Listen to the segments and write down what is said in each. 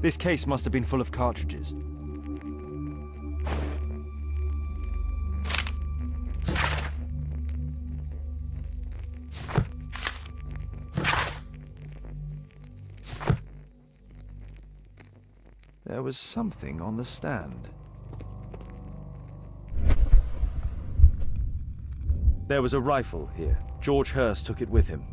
This case must have been full of cartridges. There was something on the stand. There was a rifle here. George Hurst took it with him.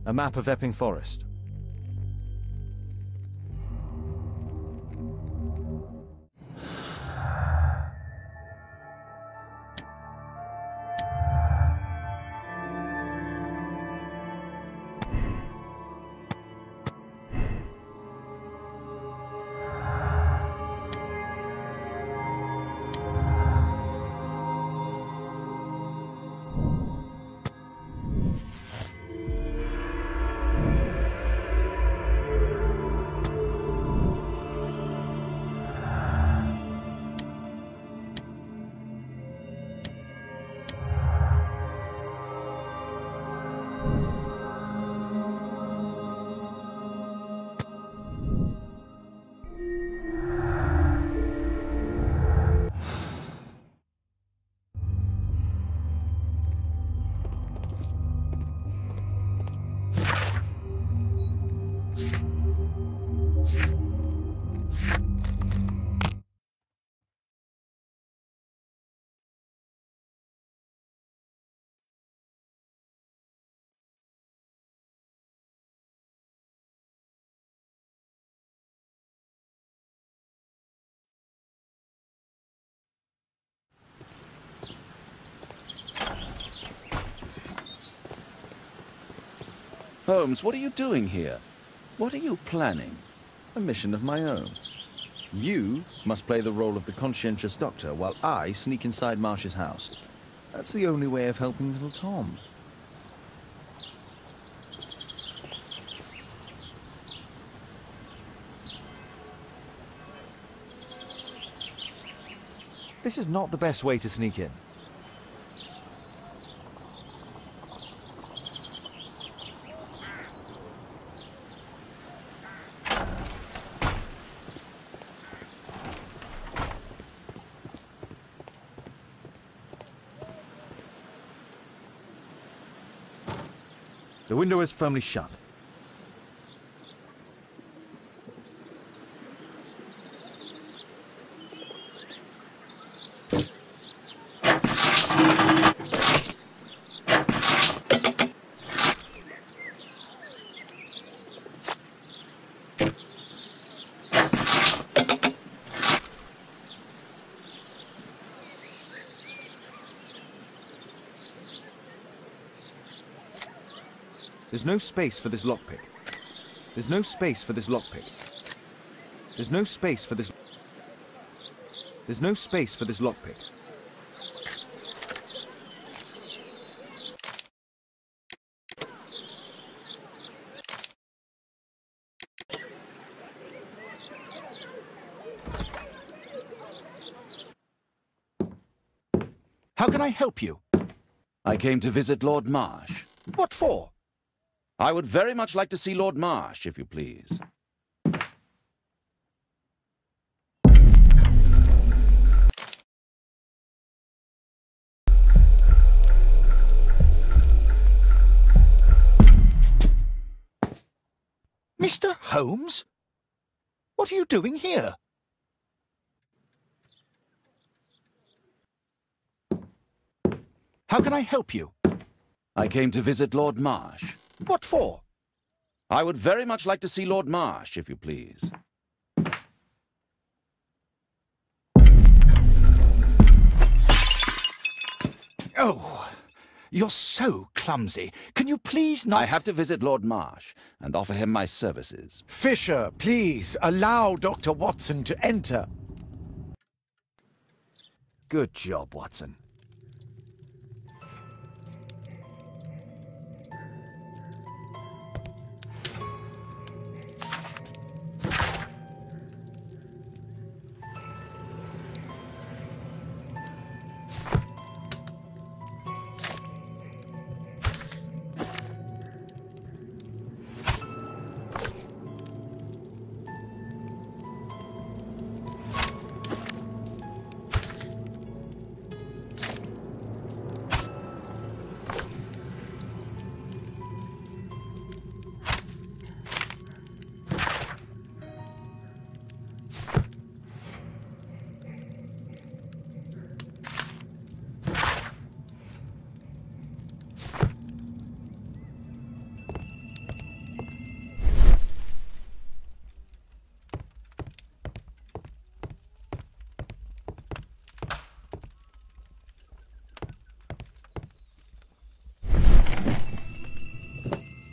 A map of Epping Forest. Holmes, what are you doing here? What are you planning? A mission of my own. You must play the role of the conscientious doctor while I sneak inside Marsh's house. That's the only way of helping little Tom. This is not the best way to sneak in. The window is firmly shut. There's no space for this lockpick. There's no space for this lockpick. There's no space for this... There's no space for this lockpick. How can I help you? I came to visit Lord Marsh. What for? I would very much like to see Lord Marsh, if you please. Mr. Holmes? What are you doing here? How can I help you? I came to visit Lord Marsh. What for? I would very much like to see Lord Marsh, if you please. Oh, you're so clumsy. Can you please not— I have to visit Lord Marsh and offer him my services. Fisher, please, allow Dr. Watson to enter. Good job, Watson.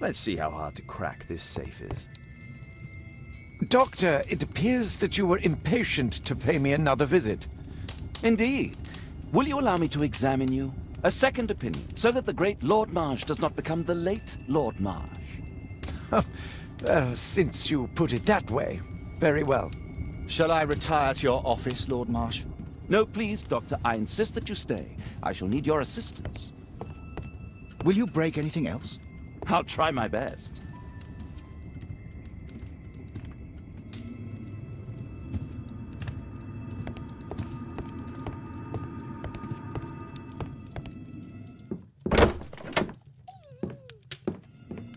Let's see how hard to crack this safe is. Doctor, it appears that you were impatient to pay me another visit. Indeed. Will you allow me to examine you? A second opinion, so that the great Lord Marsh does not become the late Lord Marsh. Since you put it that way, very well. Shall I retire to your office, Lord Marsh? No, please, Doctor. I insist that you stay. I shall need your assistance. Will you break anything else? I'll try my best.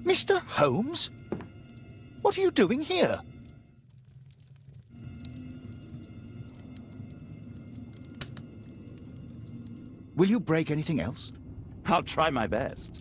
Mr. Holmes? What are you doing here? Will you break anything else? I'll try my best.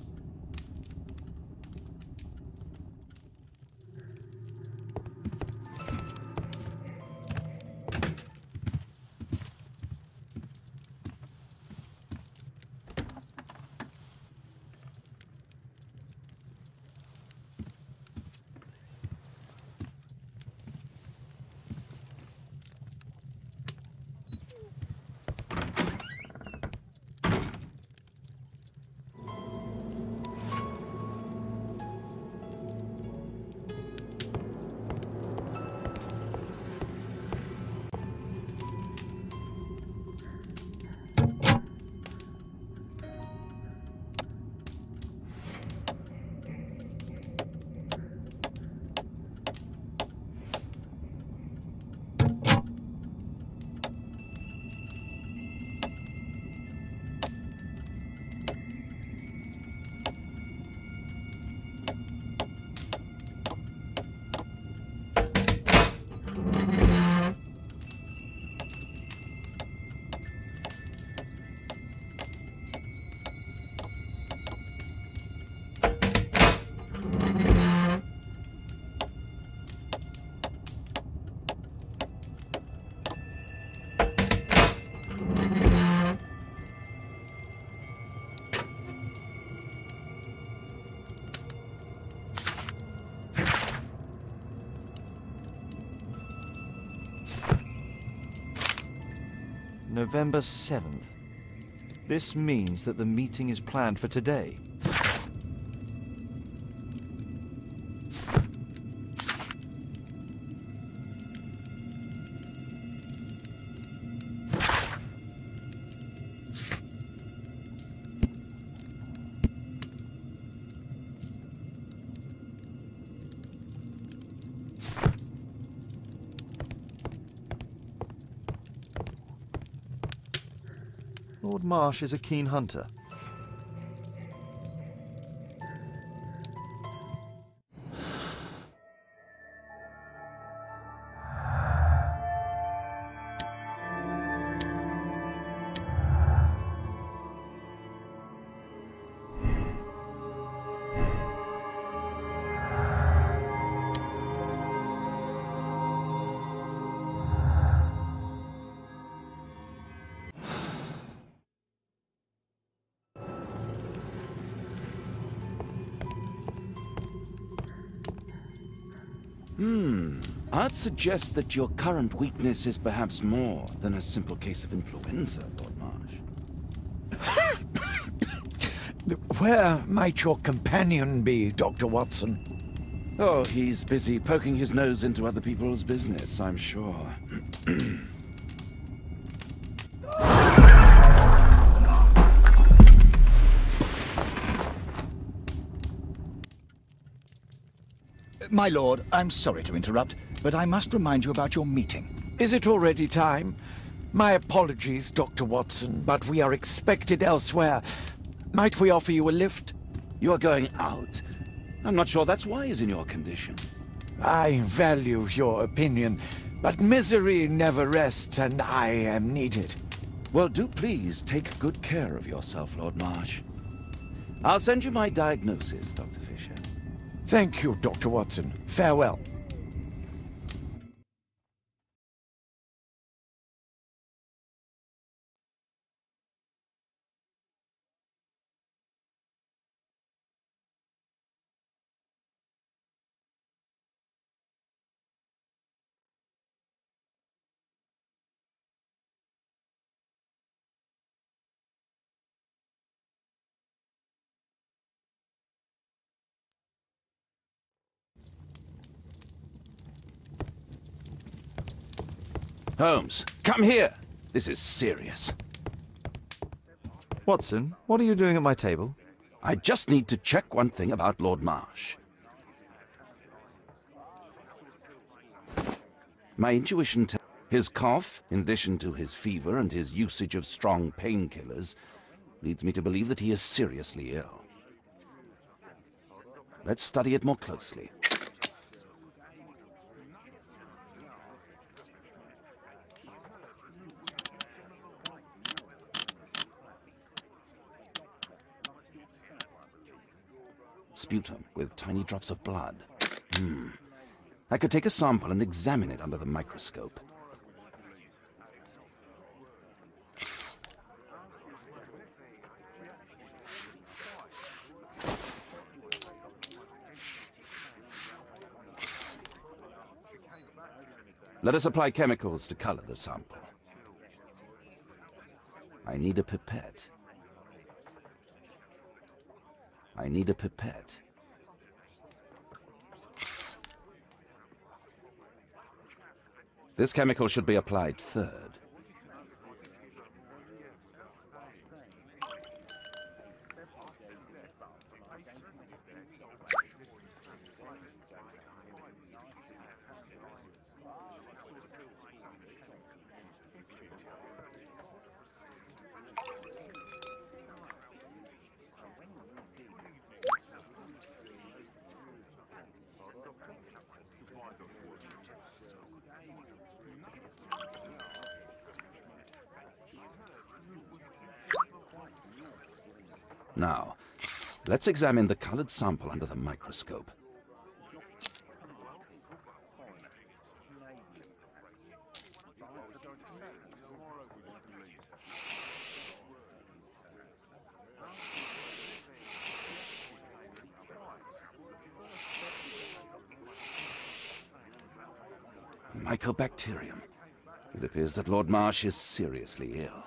November 7th. This means that the meeting is planned for today. Lord Marsh is a keen hunter. I'd suggest that your current weakness is perhaps more than a simple case of influenza, Lord Marsh. Where might your companion be, Dr. Watson? Oh, he's busy poking his nose into other people's business, I'm sure. My lord, I'm sorry to interrupt, but I must remind you about your meeting. Is it already time? My apologies, Dr. Watson, but we are expected elsewhere. Might we offer you a lift? You're going out? I'm not sure that's wise in your condition. I value your opinion, but misery never rests, and I am needed. Well, do please take good care of yourself, Lord Marsh. I'll send you my diagnosis, Dr. Fisher. Thank you, Dr. Watson. Farewell. Holmes, come here. This is serious. Watson, what are you doing at my table? I just need to check one thing about Lord Marsh. My intuition tells his cough, in addition to his fever and his usage of strong painkillers, leads me to believe that he is seriously ill. Let's study it more closely. Sputum with tiny drops of blood. I could take a sample and examine it under the microscope. Let us apply chemicals to color the sample. I need a pipette. I need a pipette. This chemical should be applied third. Now, let's examine the colored sample under the microscope. Mycobacterium. It appears that Lord Marsh is seriously ill.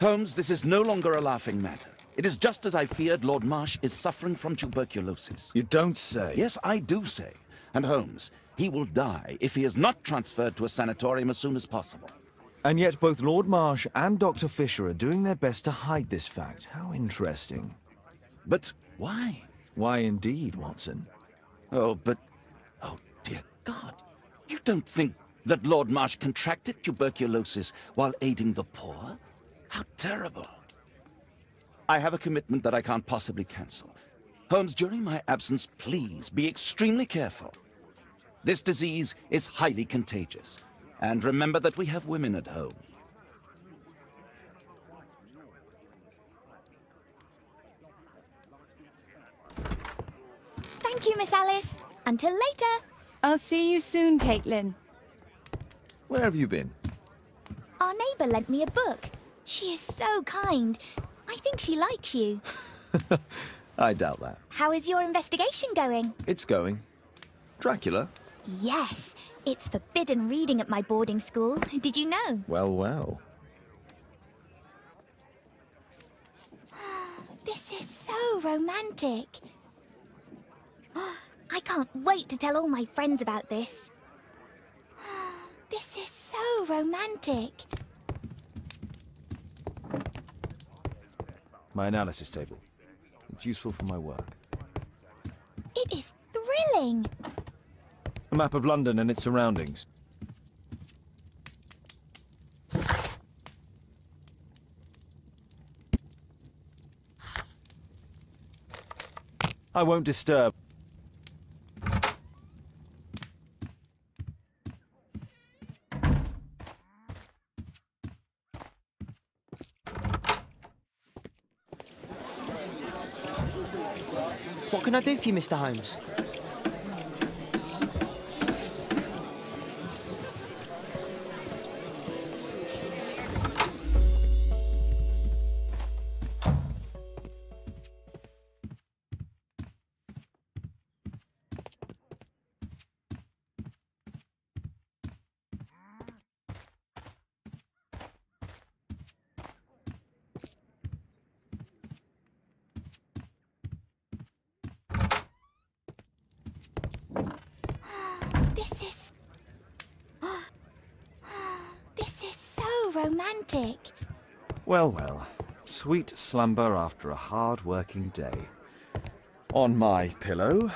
Holmes, this is no longer a laughing matter. It is just as I feared. Lord Marsh is suffering from tuberculosis. You don't say. Yes, I do say. And Holmes, he will die if he is not transferred to a sanatorium as soon as possible. And yet both Lord Marsh and Dr. Fisher are doing their best to hide this fact. How interesting. But why? Why indeed, Watson? Oh, dear God. You don't think that Lord Marsh contracted tuberculosis while aiding the poor? How terrible. I have a commitment that I can't possibly cancel. Holmes, during my absence, please be extremely careful. This disease is highly contagious. And remember that we have women at home. Thank you, Miss Alice. Until later. I'll see you soon, Caitlin. Where have you been? Our neighbour lent me a book. She is so kind. I think she likes you. I doubt that. How is your investigation going? It's going. Dracula? Yes, it's forbidden reading at my boarding school. Did you know? Well, well. This is so romantic. I can't wait to tell all my friends about this. This is so romantic. My analysis table. It's useful for my work. It is thrilling. A map of London and its surroundings. I won't disturb. What can I do for you, Mr. Holmes? This is so romantic. Well, well. Sweet slumber after a hard-working day. On my pillow.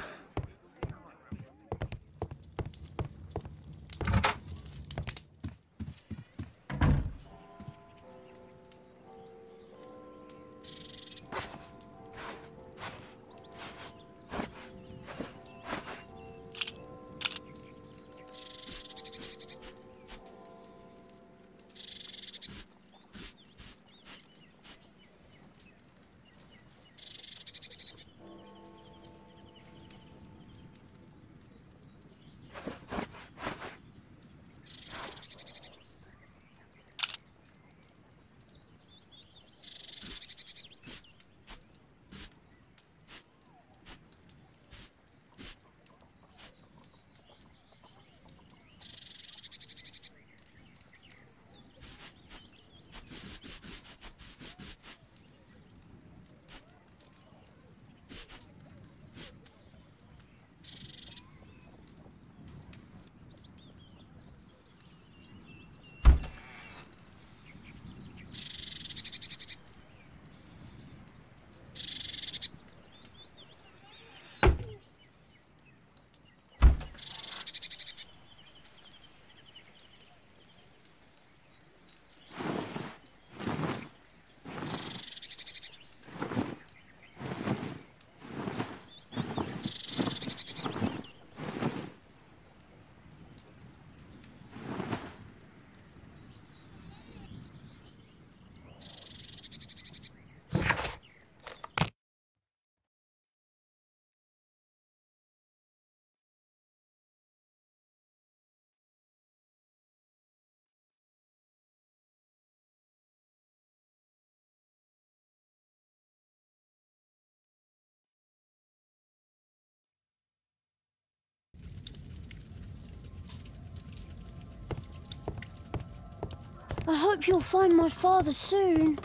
I hope you'll find my father soon.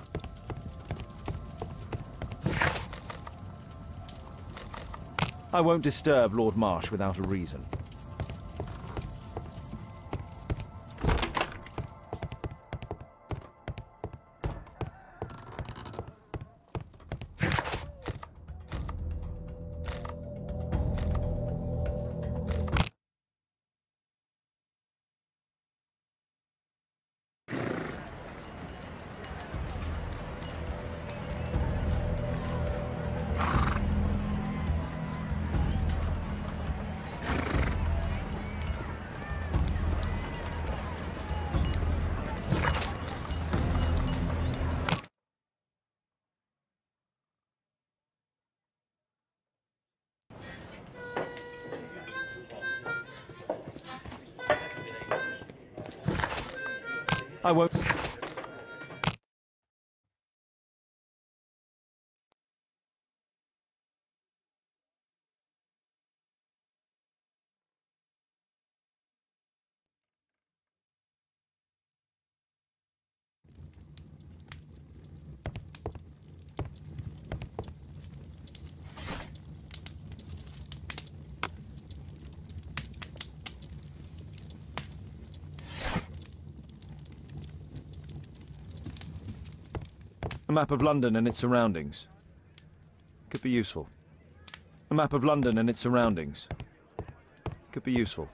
I won't disturb Lord Marsh without a reason. I won't... A map of London and its surroundings. Could be useful. A map of London and its surroundings. Could be useful.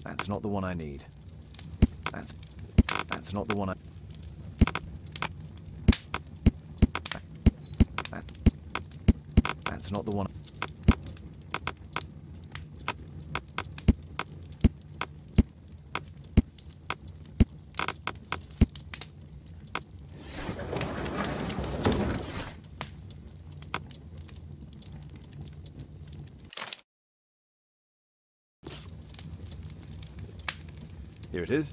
That's not the one I need. That's not the one I... That's not the one... Here it is.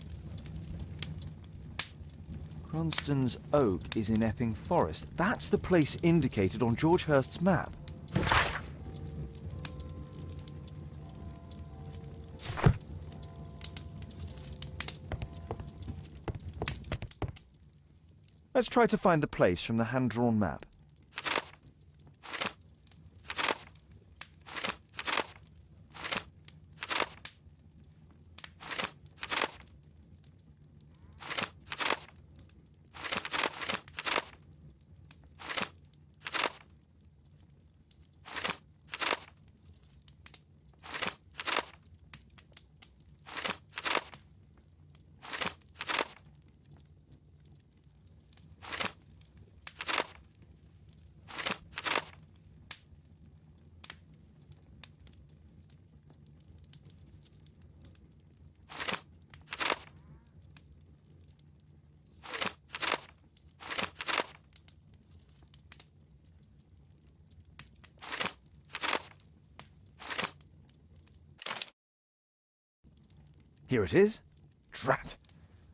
Cranston's Oak is in Epping Forest. That's the place indicated on George Hurst's map. Let's try to find the place from the hand-drawn map. Here it is. Drat.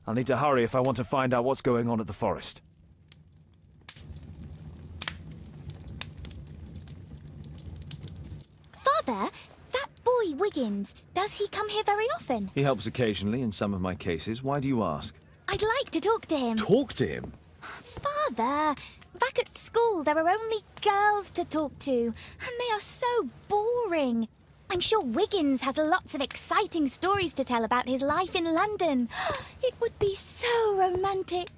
I'll need to hurry if I want to find out what's going on at the forest. Father, that boy Wiggins, does he come here very often? He helps occasionally in some of my cases. Why do you ask? I'd like to talk to him. Talk to him? Father, back at school there are only girls to talk to, and they are so boring. I'm sure Wiggins has lots of exciting stories to tell about his life in London. It would be so romantic.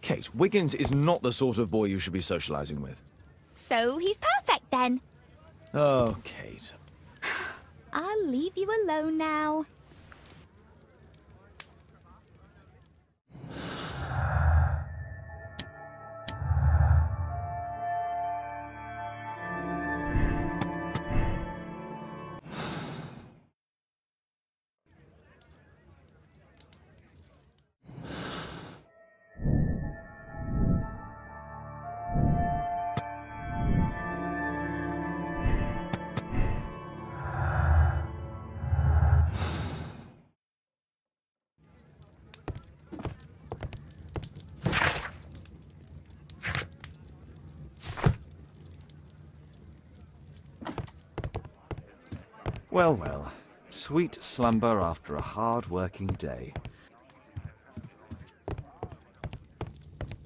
Kate, Wiggins is not the sort of boy you should be socializing with. So he's perfect then. Oh, Kate. I'll leave you alone now. Well, well. Sweet slumber after a hard-working day.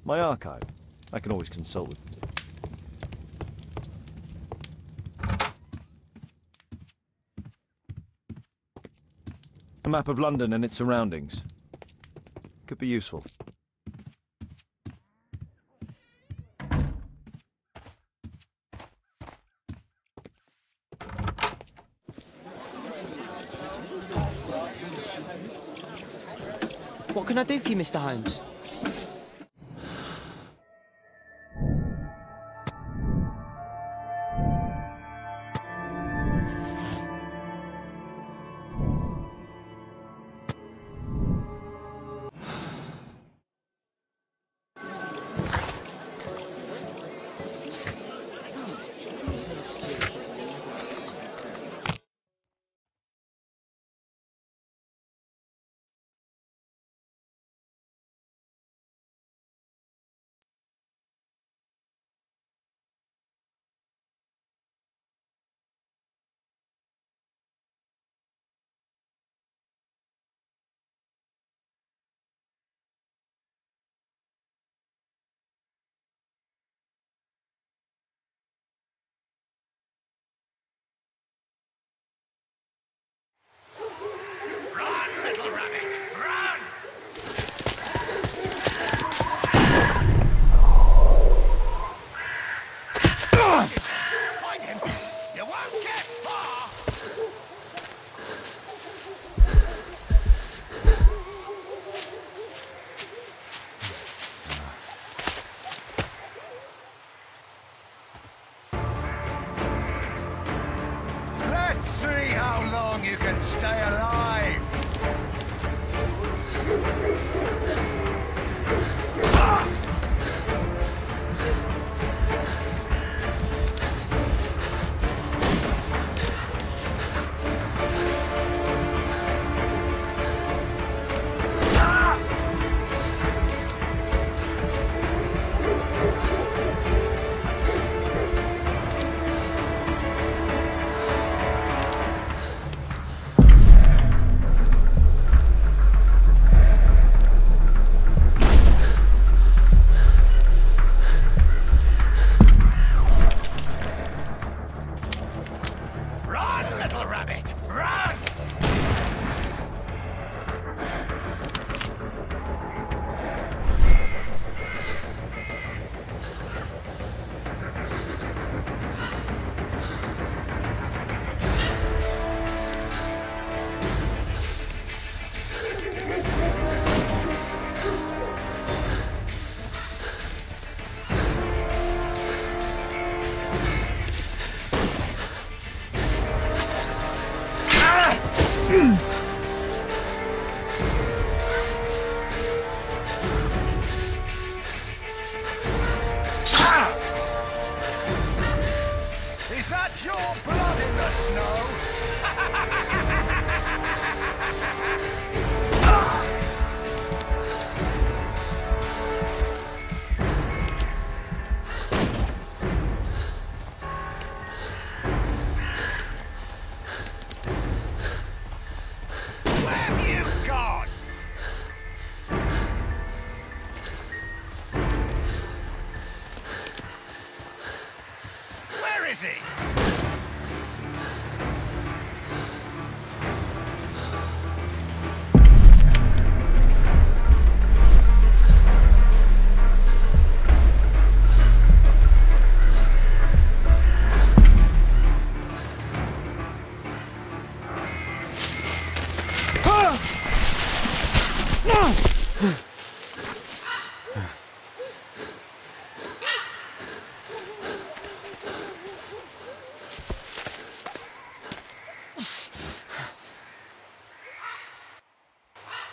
My archive. I can always consult with. A map of London and its surroundings. Could be useful. What can I do for you, Mr. Holmes? You can stay alive! Is that your blood in the snow? Where have you gone? Where is he?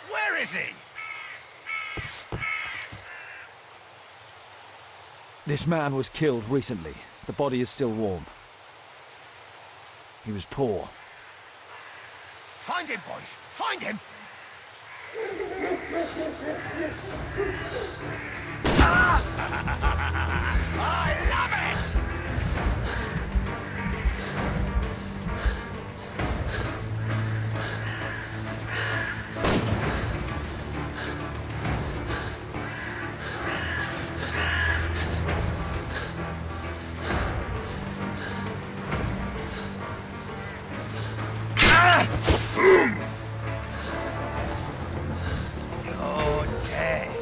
Where is he? This man was killed recently. The body is still warm. He was poor. Find him, boys! Find him! I love it! You're dead.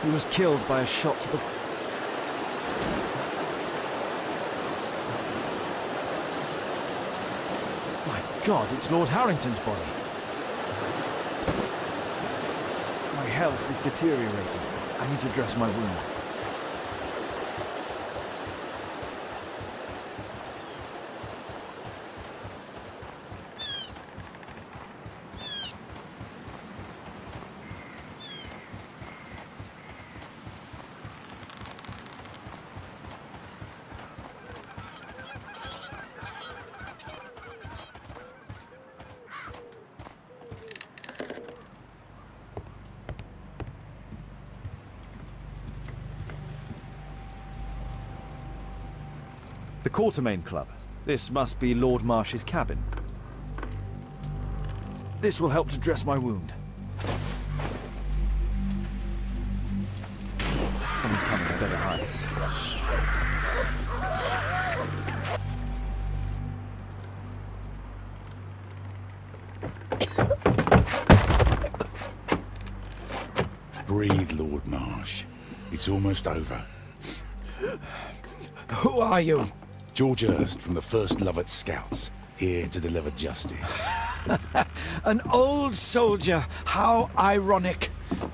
He was killed by a shot to the... My God, it's Lord Harrington's body. My health is deteriorating. I need to dress my wound. The Quartermain Club. This must be Lord Marsh's cabin. This will help to dress my wound. Someone's coming, I better hide. Breathe, Lord Marsh. It's almost over. Who are you? George Hurst from the 1st Lovett Scouts, here to deliver justice. An old soldier. How ironic.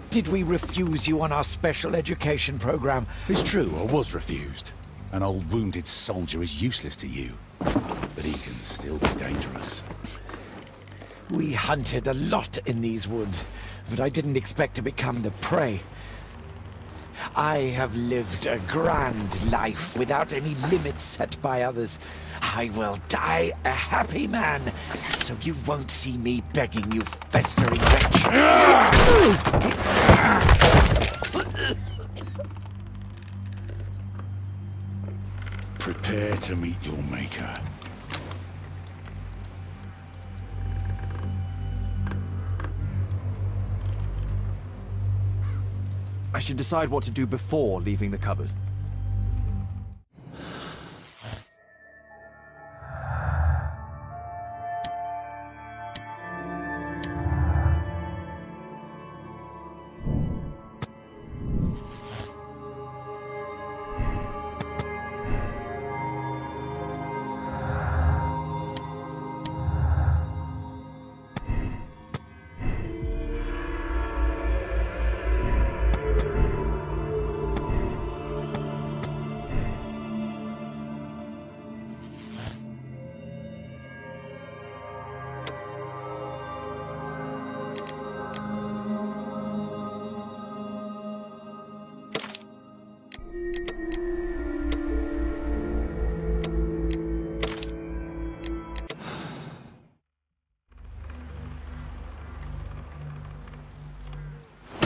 Did we refuse you on our special education program? It's true, I was refused. An old wounded soldier is useless to you, but he can still be dangerous. We hunted a lot in these woods, but I didn't expect to become the prey. I have lived a grand life without any limits set by others. I will die a happy man, so you won't see me begging you, festering wretch. Prepare to meet your maker. I should decide what to do before leaving the cupboard.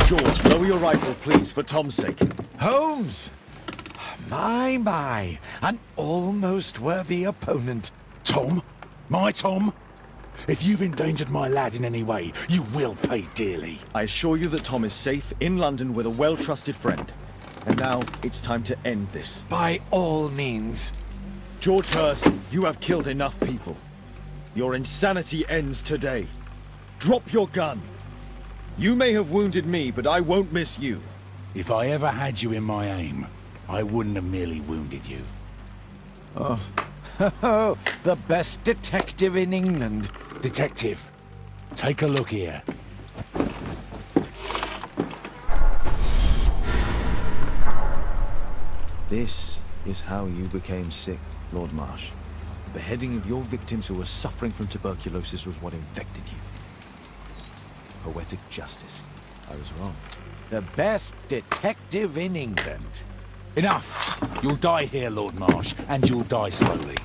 George, lower your rifle, please, for Tom's sake. Holmes! My, an almost worthy opponent. Tom? My Tom? If you've endangered my lad in any way, you will pay dearly. I assure you that Tom is safe in London with a well-trusted friend. And now, it's time to end this. By all means. George Hurst, you have killed enough people. Your insanity ends today. Drop your gun. You may have wounded me, but I won't miss you. If I ever had you in my aim, I wouldn't have merely wounded you. Oh, the best detective in England. Detective, take a look here. This is how you became sick, Lord Marsh. The beheading of your victims who were suffering from tuberculosis was what infected you. Poetic justice. I was wrong. The best detective in England. Enough! You'll die here, Lord Marsh, and you'll die slowly.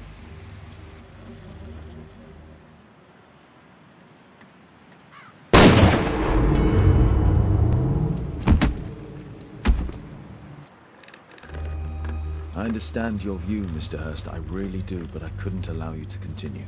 I understand your view, Mr. Hurst. I really do, but I couldn't allow you to continue.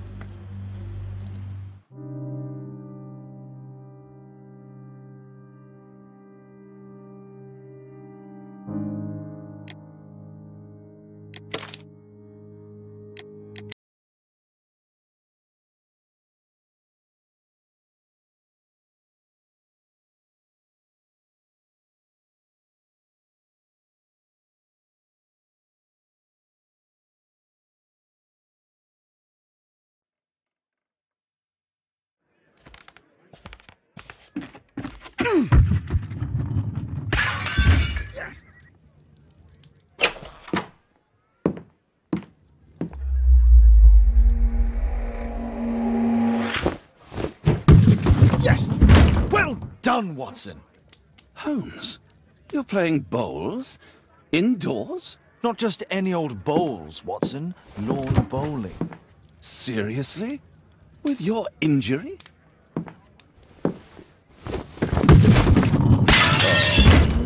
Yes! Well done, Watson! Holmes, you're playing bowls? Indoors? Not just any old bowls, Watson. Lawn bowling. Seriously? With your injury? Oh,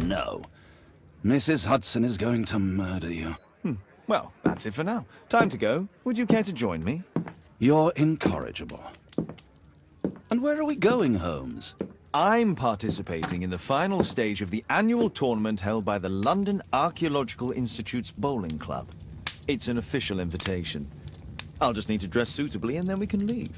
no. Mrs. Hudson is going to murder you. Well, that's it for now. Time to go. Would you care to join me? You're incorrigible. And where are we going, Holmes? I'm participating in the final stage of the annual tournament held by the London Archaeological Institute's bowling club. It's an official invitation. I'll just need to dress suitably and then we can leave.